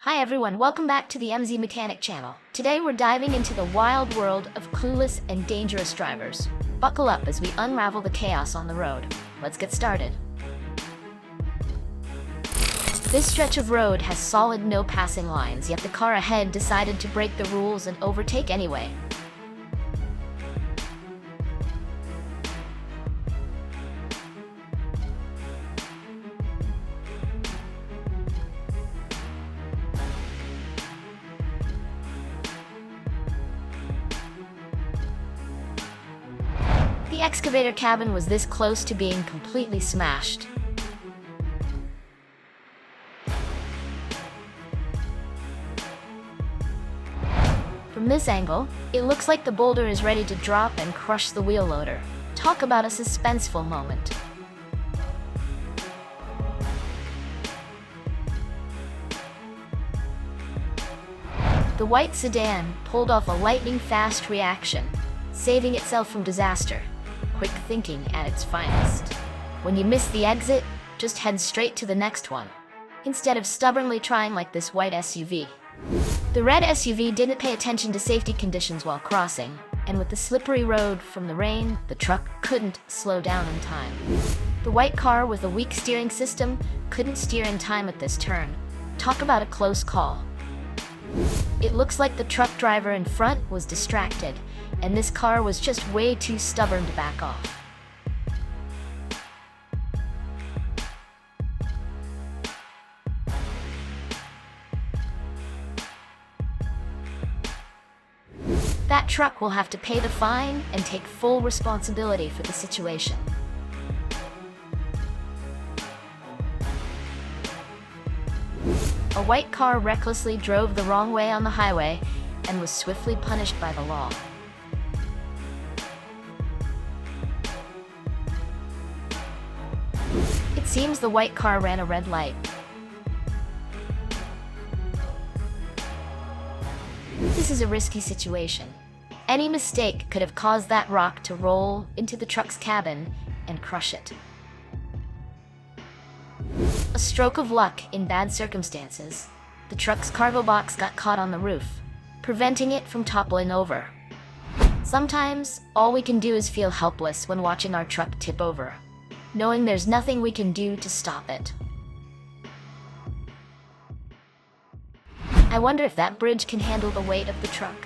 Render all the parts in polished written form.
Hi everyone, welcome back to the MZ Mechanic channel. Today we're diving into the wild world of clueless and dangerous drivers. Buckle up as we unravel the chaos on the road. Let's get started. This stretch of road has solid no passing lines, yet the car ahead decided to break the rules and overtake anyway. The excavator cabin was this close to being completely smashed. From this angle, it looks like the boulder is ready to drop and crush the wheel loader. Talk about a suspenseful moment. The white sedan pulled off a lightning-fast reaction, saving itself from disaster. Quick thinking at its finest. When you miss the exit, just head straight to the next one, instead of stubbornly trying like this white SUV. The red SUV didn't pay attention to safety conditions while crossing, and with the slippery road from the rain, the truck couldn't slow down in time. The white car with a weak steering system couldn't steer in time at this turn. Talk about a close call. It looks like the truck driver in front was distracted, and this car was just way too stubborn to back off. That truck will have to pay the fine and take full responsibility for the situation. A white car recklessly drove the wrong way on the highway and was swiftly punished by the law. It seems the white car ran a red light. This is a risky situation. Any mistake could have caused that rock to roll into the truck's cabin and crush it. A stroke of luck in bad circumstances. The truck's cargo box got caught on the roof, preventing it from toppling over. Sometimes, all we can do is feel helpless when watching our truck tip over, knowing there's nothing we can do to stop it. I wonder if that bridge can handle the weight of the truck.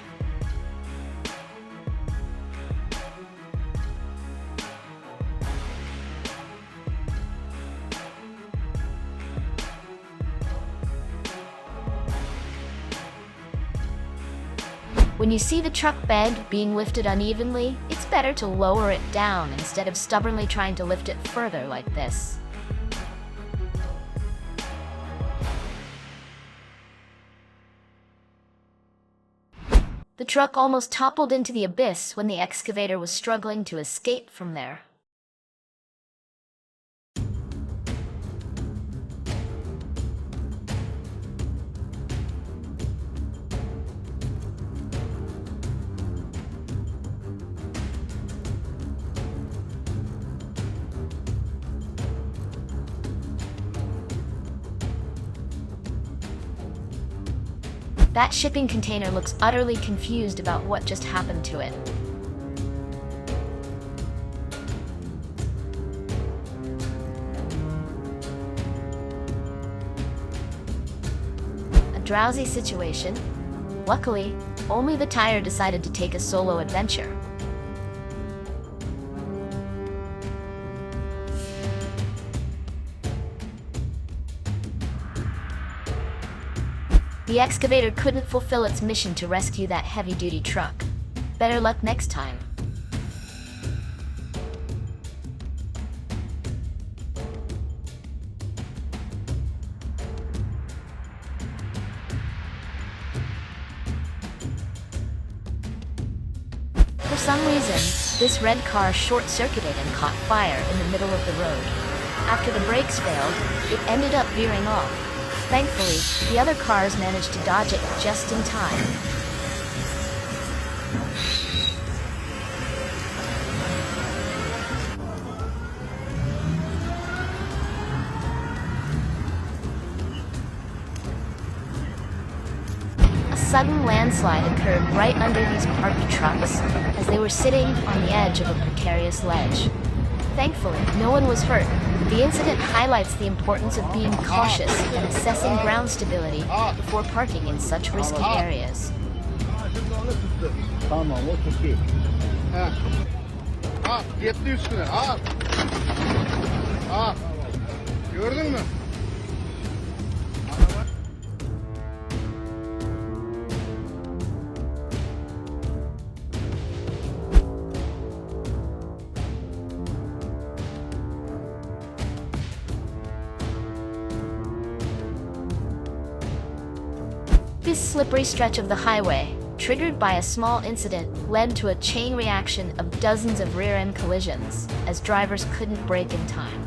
When you see the truck bed being lifted unevenly, it's better to lower it down instead of stubbornly trying to lift it further like this. The truck almost toppled into the abyss when the excavator was struggling to escape from there. That shipping container looks utterly confused about what just happened to it. A drowsy situation. Luckily, only the tire decided to take a solo adventure. The excavator couldn't fulfill its mission to rescue that heavy-duty truck. Better luck next time. For some reason, this red car short-circuited and caught fire in the middle of the road. After the brakes failed, it ended up veering off. Thankfully, the other cars managed to dodge it just in time. sudden landslide occurred right under these parked trucks as they were sitting on the edge of a precarious ledge. Thankfully, no one was hurt, but the incident highlights the importance of being cautious and assessing ground stability before parking in such risky areas. Tamam, o çok iyi. Yetti üstüne. Gördün mü? This slippery stretch of the highway, triggered by a small incident, led to a chain reaction of dozens of rear-end collisions, as drivers couldn't brake in time.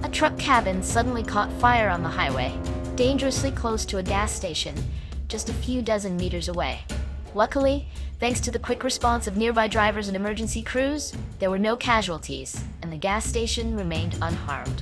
A truck cabin suddenly caught fire on the highway, dangerously close to a gas station, just a few dozen meters away. Luckily, thanks to the quick response of nearby drivers and emergency crews, there were no casualties, and the gas station remained unharmed.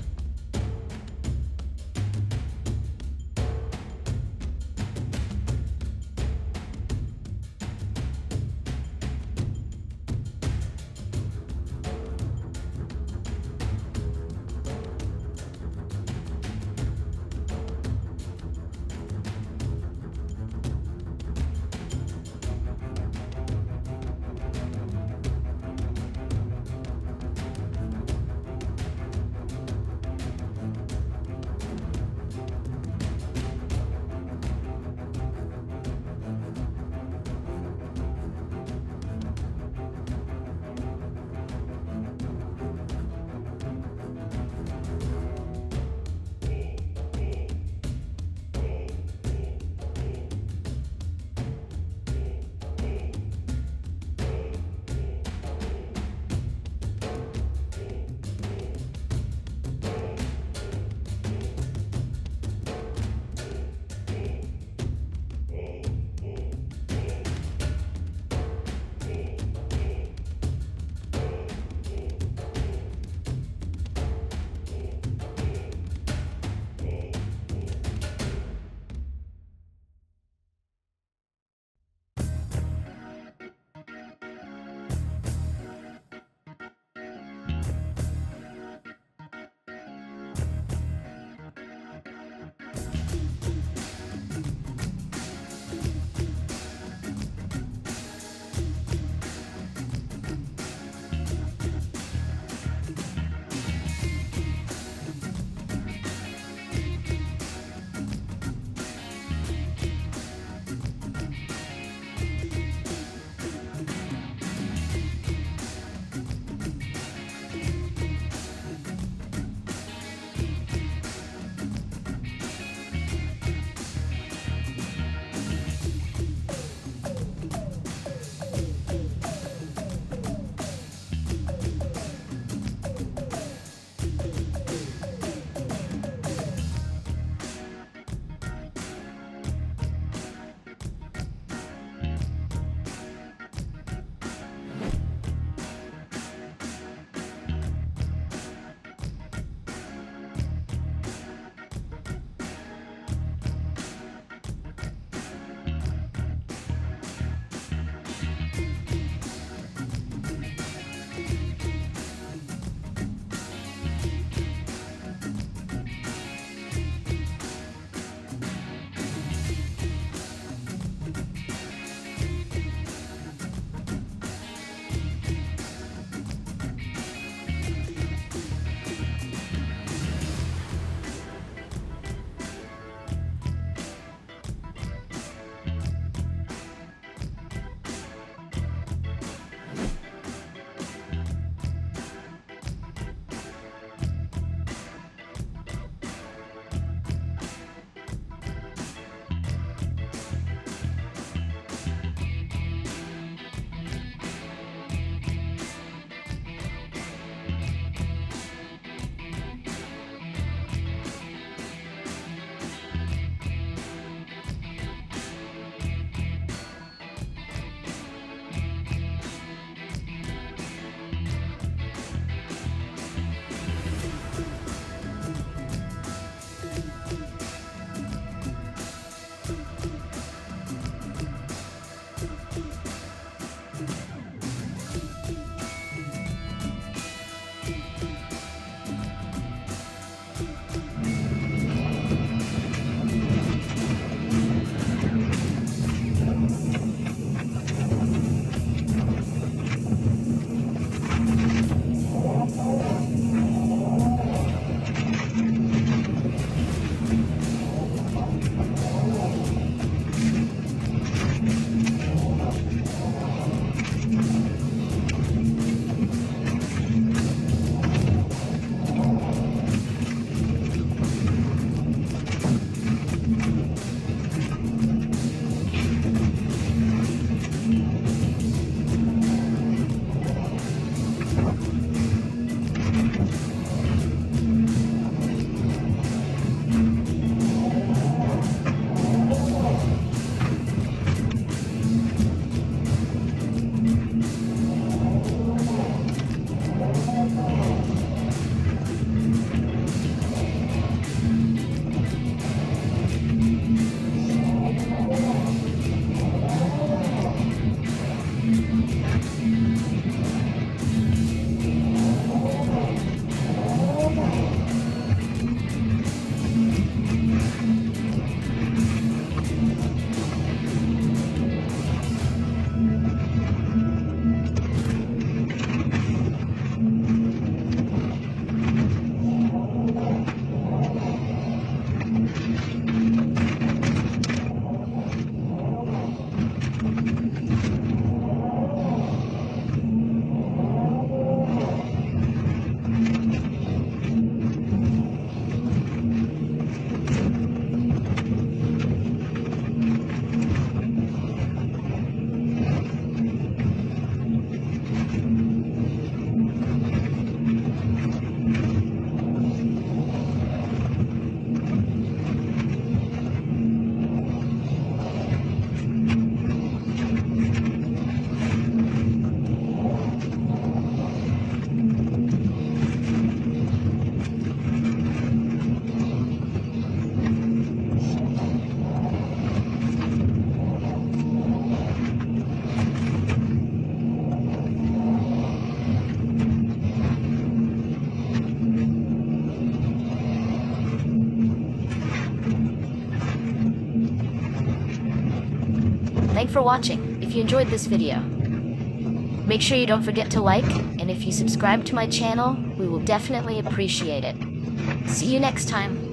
for watching. If you enjoyed this video, make sure you don't forget to like, and if you subscribe to my channel, we will definitely appreciate it. See you next time.